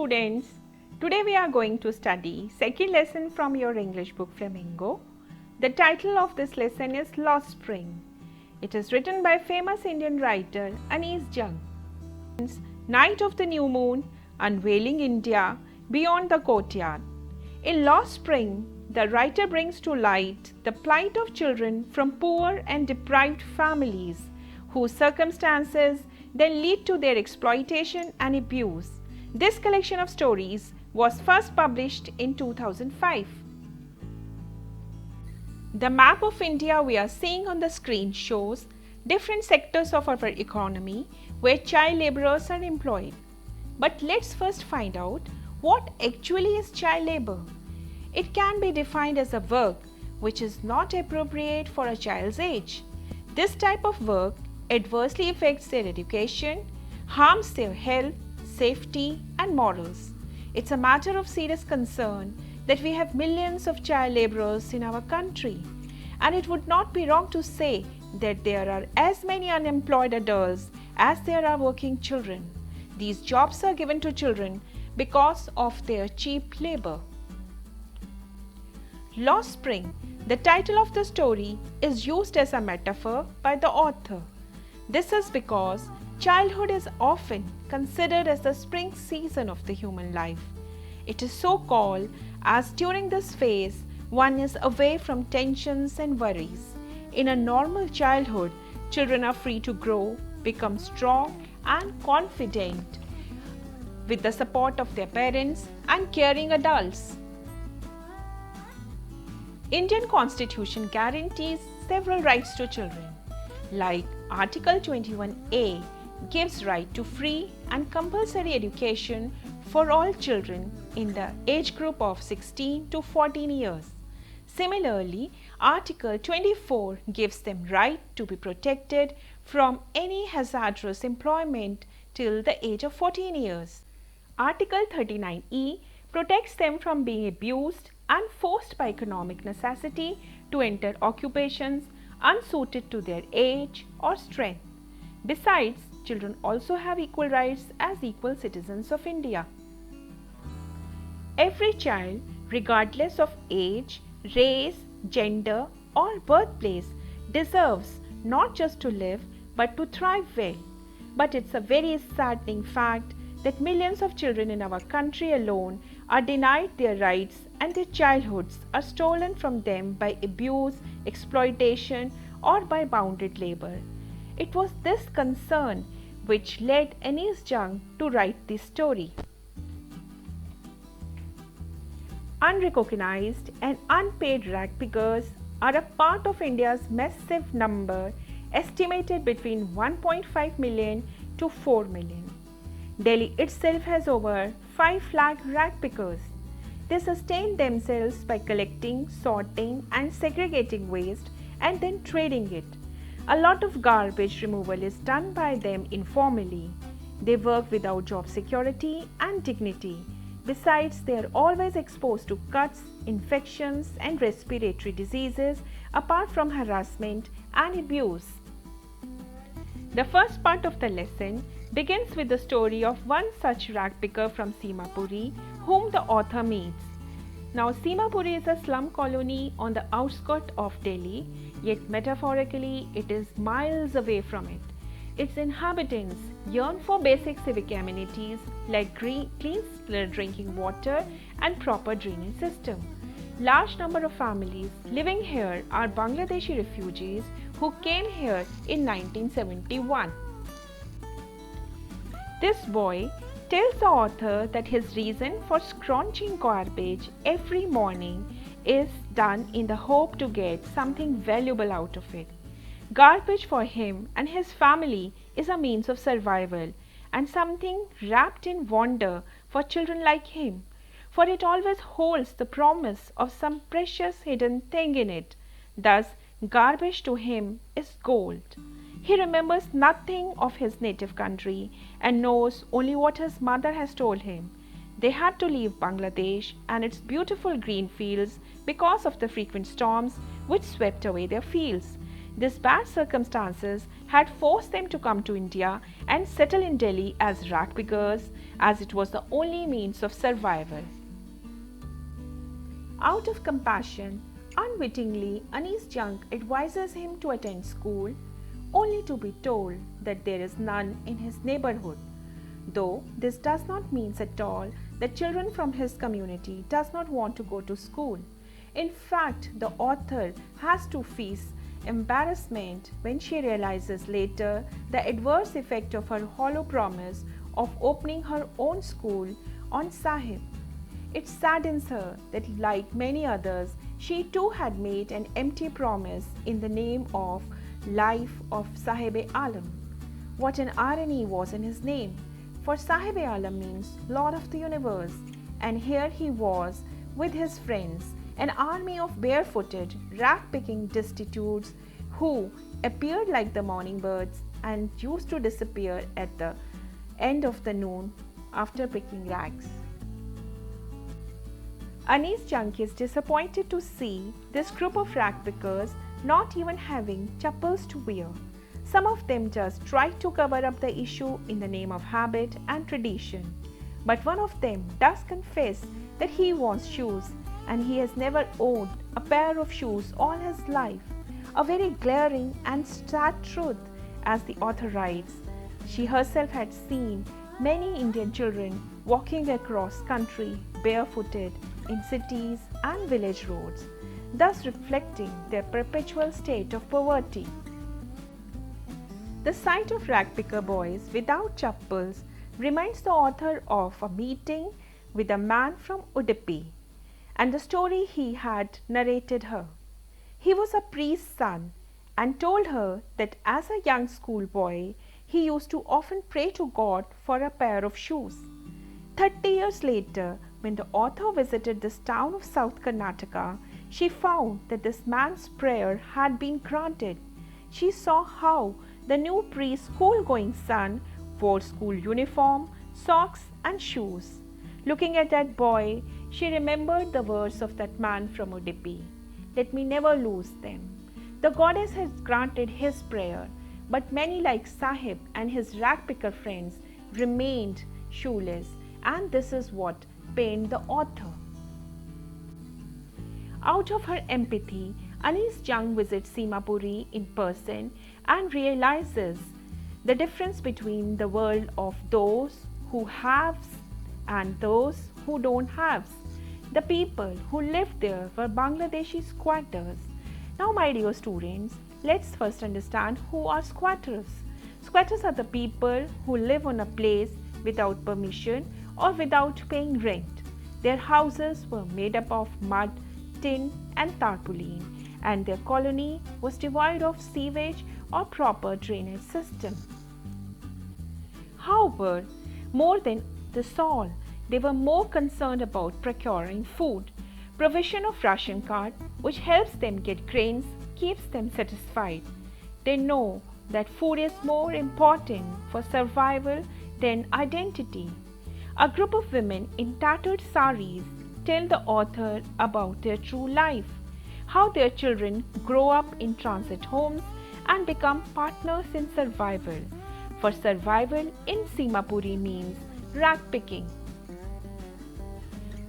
students, today we are going to study second lesson from your English book Flamingo. The title of this lesson is Lost Spring. It is written by famous Indian writer Anees Jung. Night of the new moon, unveiling India beyond the courtyard. In Lost Spring, the writer brings to light the plight of children from poor and deprived families whose circumstances then lead to their exploitation and abuse. This collection of stories was first published in 2005. The map of India we are seeing on the screen shows different sectors of our economy where child laborers are employed. But let's first find out what actually is child labor. It can be defined as a work which is not appropriate for a child's age. This type of work adversely affects their education, harms their health, safety and morals. It's a matter of serious concern that we have millions of child laborers in our country, and it would not be wrong to say that there are as many unemployed adults as there are working children. These jobs are given to children because of their cheap labor. Lost Spring, the title of the story, is used as a metaphor by the author. This is because childhood is often considered as the spring season of the human life. It is so called as during this phase one is away from tensions and worries. In a normal childhood, children are free to grow, become strong and confident with the support of their parents and caring adults. Indian Constitution guarantees several rights to children, like Article 21A gives right to free and compulsory education for all children in the age group of 16 to 14 years. Similarly, Article 24 gives them right to be protected from any hazardous employment till the age of 14 years. Article 39E protects them from being abused and forced by economic necessity to enter occupations unsuited to their age or strength. Besides, children also have equal rights as equal citizens of India. Every child, regardless of age, race, gender or birthplace, deserves not just to live but to thrive well. But it's a very saddening fact that millions of children in our country alone are denied their rights and their childhoods are stolen from them by abuse, exploitation or by bounded labor. It was this concern which led Anees Jung to write this story. Unrecognized and unpaid rag pickers are a part of India's massive number, estimated between 1.5 million to 4 million. Delhi itself has over 5 lakh rag pickers. They sustain themselves by collecting, sorting and segregating waste and then trading it. A lot of garbage removal is done by them informally. They work without job security and dignity. Besides, they are always exposed to cuts, infections and respiratory diseases apart from harassment and abuse. The first part of the lesson begins with the story of one such rag picker from Simapuri whom the author meets. Now, Simapuri is a slum colony on the outskirts of Delhi, yet metaphorically it is miles away from it. Its inhabitants yearn for basic civic amenities like clean drinking water and proper drainage system. Large number of families living here are Bangladeshi refugees who came here in 1971. This boy tells the author that his reason for scrounging garbage every morning is done in the hope to get something valuable out of it. Garbage for him and his family is a means of survival and something wrapped in wonder for children like him, for it always holds the promise of some precious hidden thing in it. Thus, garbage to him is gold. He remembers nothing of his native country and knows only what his mother has told him. They had to leave Bangladesh and its beautiful green fields because of the frequent storms which swept away their fields. These bad circumstances had forced them to come to India and settle in Delhi as rag pickers, as it was the only means of survival. Out of compassion, unwittingly, Anees Jung advises him to attend school, only to be told that there is none in his neighborhood. Though this does not mean at all that children from his community does not want to go to school. In fact, the author has to face embarrassment when she realizes later the adverse effect of her hollow promise of opening her own school on Sahib. It saddens her that, like many others, she too had made an empty promise in the name of life of Sahib-e-Alam. What an irony was in his name, for Sahib-e-Alam means Lord of the Universe, and here he was with his friends, an army of barefooted, rag-picking destitutes who appeared like the morning birds and used to disappear at the end of the noon after picking rags. Anees Jung is disappointed to see this group of rag pickers not even having chappals to wear. Some of them just try to cover up the issue in the name of habit and tradition. But one of them does confess that he wants shoes, and he has never owned a pair of shoes all his life. A very glaring and sad truth, as the author writes. She herself had seen many Indian children walking across country barefooted in cities and village roads, thus reflecting their perpetual state of poverty. The sight of ragpicker boys without chappals reminds the author of a meeting with a man from Udupi and the story he had narrated her. He was a priest's son and told her that as a young schoolboy he used to often pray to God for a pair of shoes. 30 years later, when the author visited this town of South Karnataka, she found that this man's prayer had been granted. She saw how the new priest's school-going son wore school uniform, socks and shoes. Looking at that boy, she remembered the words of that man from Udupi. Let me never lose them. The goddess has granted his prayer, but many like Sahib and his ragpicker friends remained shoeless, and this is what pained the author. Out of her empathy, Anees Jung visits Simapuri in person and realizes the difference between the world of those who have and those who don't have. The people who lived there were Bangladeshi squatters. Now, my dear students, let's first understand who are squatters. Squatters are the people who live on a place without permission or without paying rent. Their houses were made up of mud, tin and tarpaulin, and their colony was devoid of sewage or proper drainage system. However, more than this all, they were more concerned about procuring food. Provision of ration card, which helps them get grains, keeps them satisfied. They know that food is more important for survival than identity. A group of women in tattered saris tell the author about their true life, how their children grow up in transit homes and become partners in survival. For survival in Simapuri means rag picking.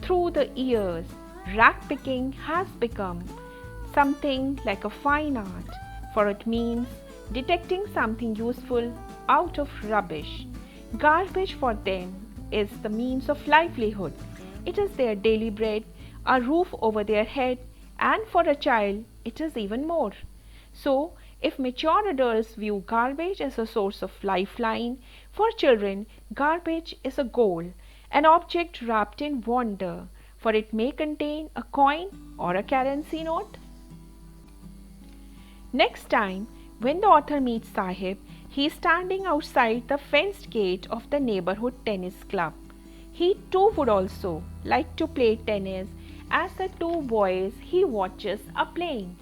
Through the years, rag picking has become something like a fine art, for it means detecting something useful out of rubbish. Garbage for them is the means of livelihood. It is their daily bread, a roof over their head, and for a child, it is even more. So, if mature adults view garbage as a source of lifeline, for children, garbage is a goal, an object wrapped in wonder, for it may contain a coin or a currency note. Next time, when the author meets Sahib, he is standing outside the fenced gate of the neighborhood tennis club. He too would also like to play tennis as the two boys he watches are playing.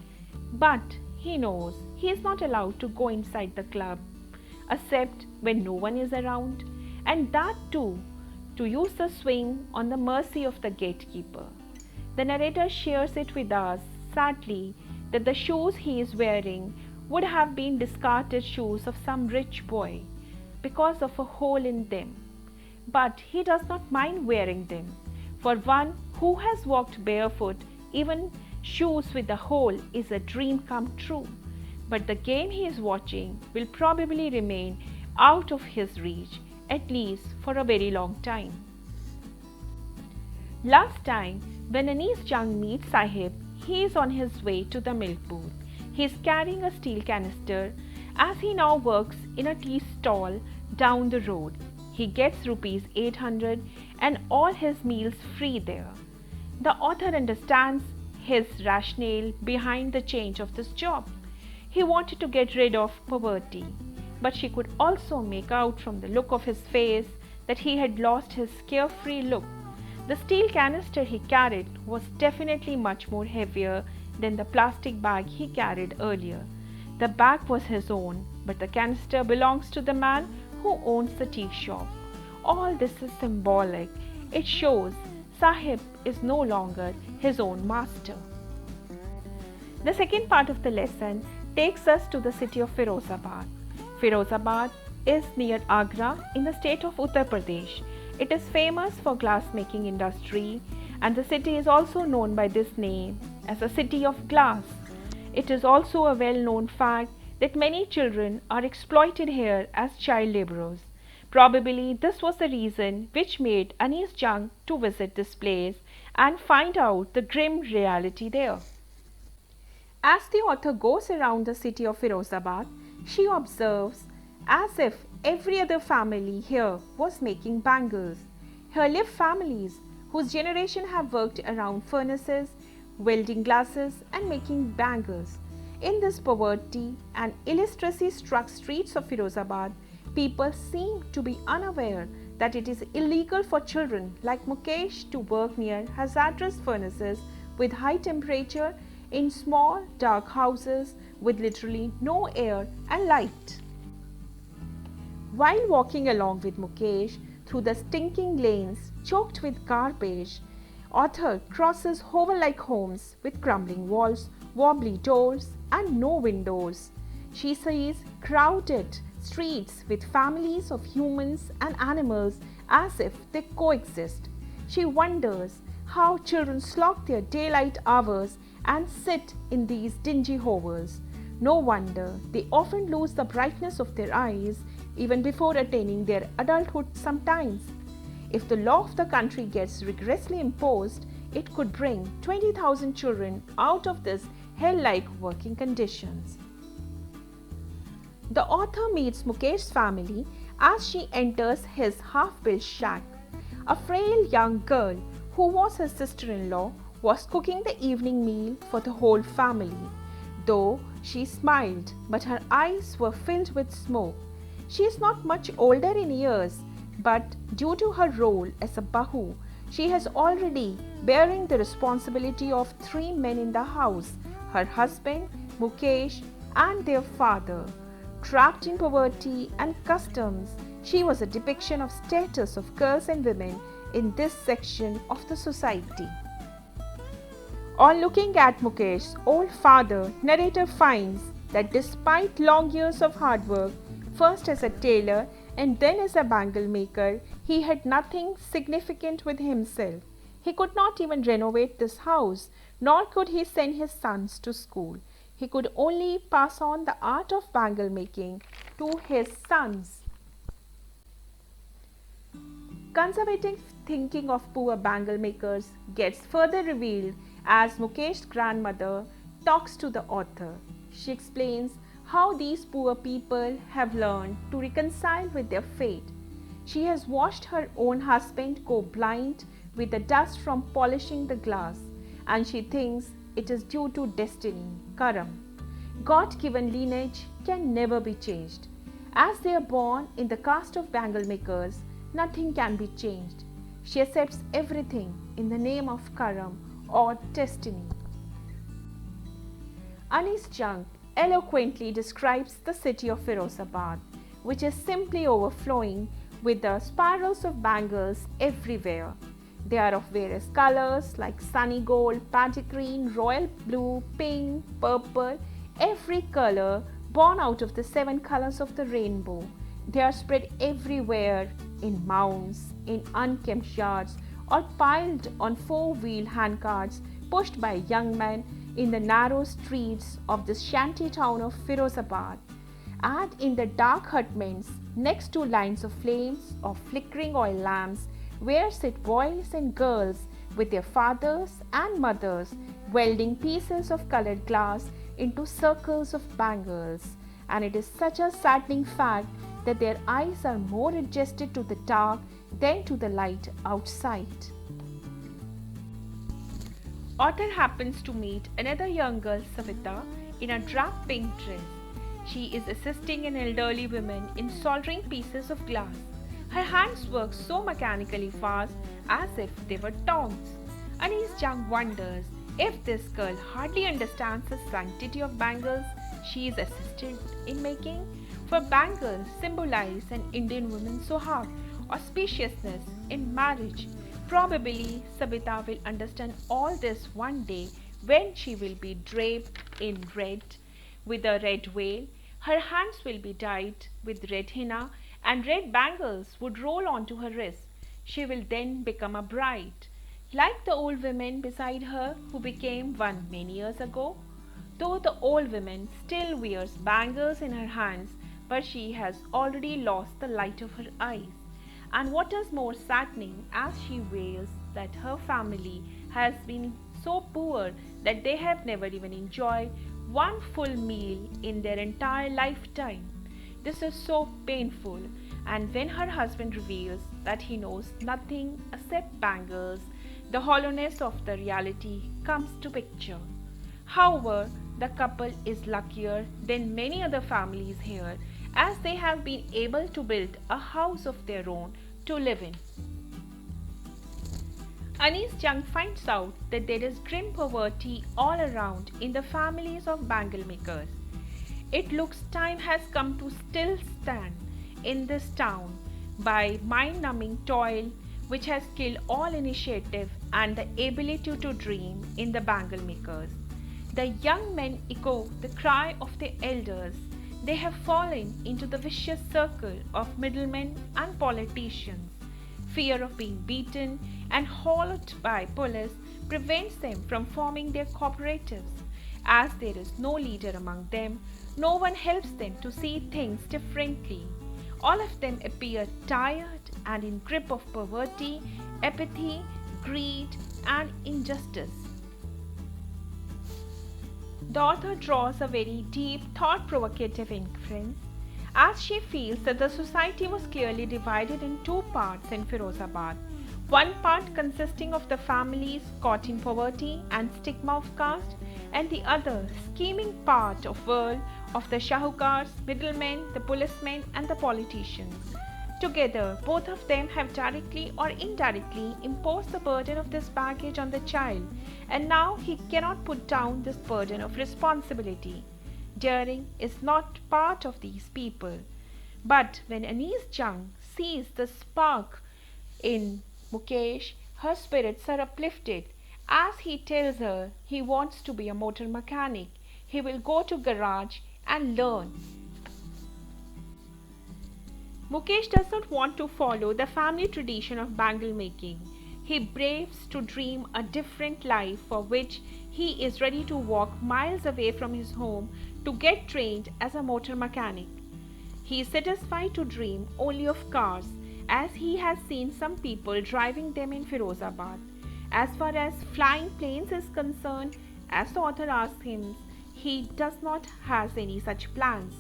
But he knows he is not allowed to go inside the club, except when no one is around, and that too to use the swing on the mercy of the gatekeeper. The narrator shares it with us, sadly, that the shoes he is wearing would have been discarded shoes of some rich boy because of a hole in them. But he does not mind wearing them. For one who has walked barefoot, even shoes with a hole is a dream come true. But the game he is watching will probably remain out of his reach, at least for a very long time. Last time, when Anees Jung meets Sahib, he is on his way to the milk booth. He is carrying a steel canister as he now works in a tea stall down the road. He gets rupees 800 and all his meals free there. The author understands his rationale behind the change of this job. He wanted to get rid of poverty, but she could also make out from the look of his face that he had lost his carefree look. The steel canister he carried was definitely much more heavier than the plastic bag he carried earlier. The bag was his own, but the canister belongs to the man who owns the tea shop. All this is symbolic. It shows Sahib is no longer his own master. The second part of the lesson takes us to the city of Firozabad. Firozabad is near Agra in the state of Uttar Pradesh. It is famous for glass making industry, and the city is also known by this name as a city of glass. It is also a well-known fact that many children are exploited here as child laborers. Probably this was the reason which made Anees Jung to visit this place and find out the grim reality there. As the author goes around the city of Firozabad, she observes as if every other family here was making bangles. Here live families whose generation have worked around furnaces, welding glasses and making bangles. In this poverty and illiteracy-struck streets of Firozabad, people seem to be unaware that it is illegal for children like Mukesh to work near hazardous furnaces with high temperature in small dark houses with literally no air and light. While walking along with Mukesh through the stinking lanes choked with garbage, author crosses hovel-like homes with crumbling walls, wobbly doors and no windows. She sees crowded streets with families of humans and animals as if they coexist. She wonders how children slog their daylight hours and sit in these dingy hovels. No wonder they often lose the brightness of their eyes even before attaining their adulthood sometimes. If the law of the country gets rigorously imposed, it could bring 20,000 children out of this hell-like working conditions. The author meets Mukesh's family as she enters his half-built shack. A frail young girl, who was his sister-in-law, was cooking the evening meal for the whole family. Though she smiled, but her eyes were filled with smoke. She is not much older in years, but due to her role as a bahu, she has already bearing the responsibility of 3 men in the house, her husband, Mukesh, and their father. Trapped in poverty and customs, she was a depiction of status of girls and women in this section of the society. On looking at Mukesh's old father, narrator finds that despite long years of hard work, first as a tailor and then as a bangle maker, he had nothing significant with himself. He could not even renovate this house, nor could he send his sons to school. He could only pass on the art of bangle making to his sons. Conservative thinking of poor bangle makers gets further revealed as Mukesh's grandmother talks to the author. She explains how these poor people have learned to reconcile with their fate. She has watched her own husband go blind with the dust from polishing the glass, and she thinks it is due to destiny, karam. God-given lineage can never be changed. As they are born in the caste of bangle makers, nothing can be changed. She accepts everything in the name of karam or destiny. Anees Jung eloquently describes the city of Firozabad, which is simply overflowing with the spirals of bangles everywhere. They are of various colors like sunny gold, paddy green, royal blue, pink, purple, every color born out of the 7 colors of the rainbow. They are spread everywhere in mounds, in unkempt yards, or piled on 4-wheeled handcarts pushed by young men in the narrow streets of this shanty town of Firozabad. And in the dark hutments, next to lines of flames or flickering oil lamps, where sit boys and girls with their fathers and mothers, welding pieces of colored glass into circles of bangles. And it is such a saddening fact that their eyes are more adjusted to the dark than to the light outside. Author happens to meet another young girl, Savita, in a drab pink dress. She is assisting an elderly woman in soldering pieces of glass. Her hands work so mechanically fast as if they were tongs. Anees Jung wonders if this girl hardly understands the sanctity of bangles she is assisted in making, for bangles symbolize an Indian woman's sohag, auspiciousness in marriage. Probably Sabita will understand all this one day when she will be draped in red with a red veil. Her hands will be dyed with red henna and red bangles would roll onto her wrists. She will then become a bride, like the old women beside her who became one many years ago. Though the old woman still wears bangles in her hands, but she has already lost the light of her eyes. And what is more saddening, as she wails that her family has been so poor that they have never even enjoyed one full meal in their entire lifetime. This is so painful, and when her husband reveals that he knows nothing except bangles, the hollowness of the reality comes to picture. However, the couple is luckier than many other families here, as they have been able to build a house of their own to live in. Anees Jung finds out that there is grim poverty all around in the families of bangle makers. It looks time has come to still stand in this town by mind-numbing toil which has killed all initiative and the ability to dream in the bangle makers. The young men echo the cry of their elders. They have fallen into the vicious circle of middlemen and politicians. Fear of being beaten and hauled by police prevents them from forming their cooperatives. As there is no leader among them, no one helps them to see things differently. All of them appear tired and in grip of poverty, apathy, greed, and injustice. The author draws a very deep, thought-provocative inference as she feels that the society was clearly divided in 2 parts in Firozabad. One part consisting of the families caught in poverty and stigma of caste, and the other scheming part of world of the shahukars, middlemen, the policemen, and the politicians. Together, both of them have directly or indirectly imposed the burden of this baggage on the child, and now he cannot put down this burden of responsibility. Daring is not part of these people. But when Anees Jung sees the spark in Mukesh, her spirits are uplifted. As he tells her he wants to be a motor mechanic, he will go to garage and learn. Mukesh does not want to follow the family tradition of bangle making. He braves to dream a different life for which he is ready to walk miles away from his home to get trained as a motor mechanic. He is satisfied to dream only of cars, as he has seen some people driving them in Firozabad. As far as flying planes is concerned, as the author asks him, he does not have any such plans,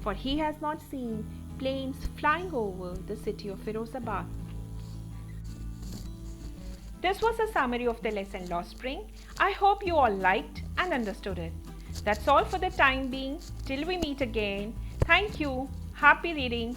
for he has not seen planes flying over the city of Firozabad. This was a summary of the lesson Lost Spring. I hope you all liked and understood it. That's all for the time being. Till we meet again. Thank you. Happy reading.